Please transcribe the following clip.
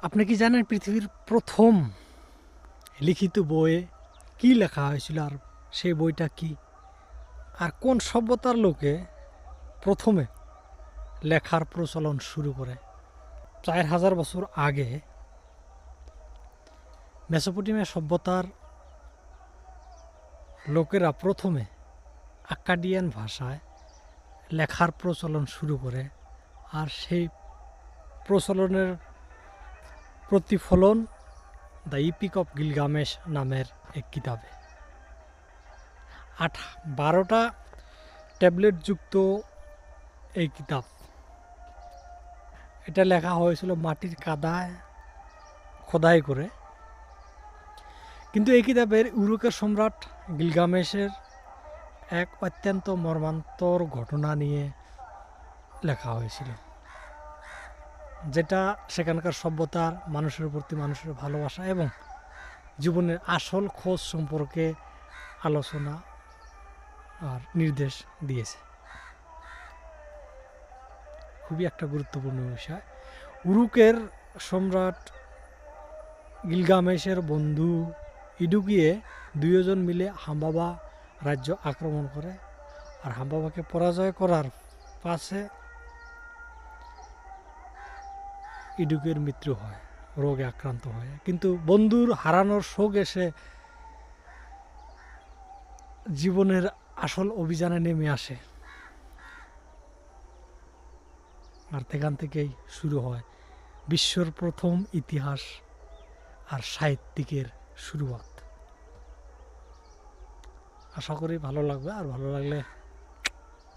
আপনি কি জানেন পৃথিবীর প্রথম লিখিত বইয়ে কি লেখা হয়েছিল, আর সেই বইটা কি, আর কোন সভ্যতার লোকে প্রথমে লেখার প্রচলন শুরু করে? 4000 বছর আগে মেসোপটেমিয়া সভ্যতার লোকেরা প্রথমে আক্কাডিয়ান ভাষায় লেখার প্রচলন শুরু করে, আর সেই প্রচলনের প্রতিফলন দ্য ইপিক অফ গিলগামেশ নামের এক কিতাবে। 12টা ট্যাবলেট যুক্ত এই কিতাব, এটা লেখা হয়েছিল মাটির কাদায় খোদাই করে। কিন্তু এই কিতাবের উরুকের সম্রাট গিলগামেশের এক অত্যন্ত মর্মান্তর ঘটনা নিয়ে লেখা হয়েছিল, যেটা সেখানকার সভ্যতার, মানুষের প্রতি মানুষের ভালোবাসা এবং জীবনের আসল খোঁজ সম্পর্কে আলোচনা আর নির্দেশ দিয়েছে। খুবই একটা গুরুত্বপূর্ণ বিষয়। উরুকের সম্রাট গিলগামেশের বন্ধু ইডুকিয়ে দুইজন মিলে হাম্বাবা রাজ্য আক্রমণ করে, আর হাম্বাবাকে পরাজয় করার পাশে ইডুকের মৃত্যু হয়, রোগে আক্রান্ত হয়। কিন্তু বন্ধুর হারানোর শোক এসে জীবনের আসল অভিযানে নেমে আসে, আর সেখান থেকেই শুরু হয় বিশ্বর প্রথম ইতিহাস আর সাহিত্যিকের শুরুয়াত। আশা করি ভালো লাগবে, আর ভালো লাগলে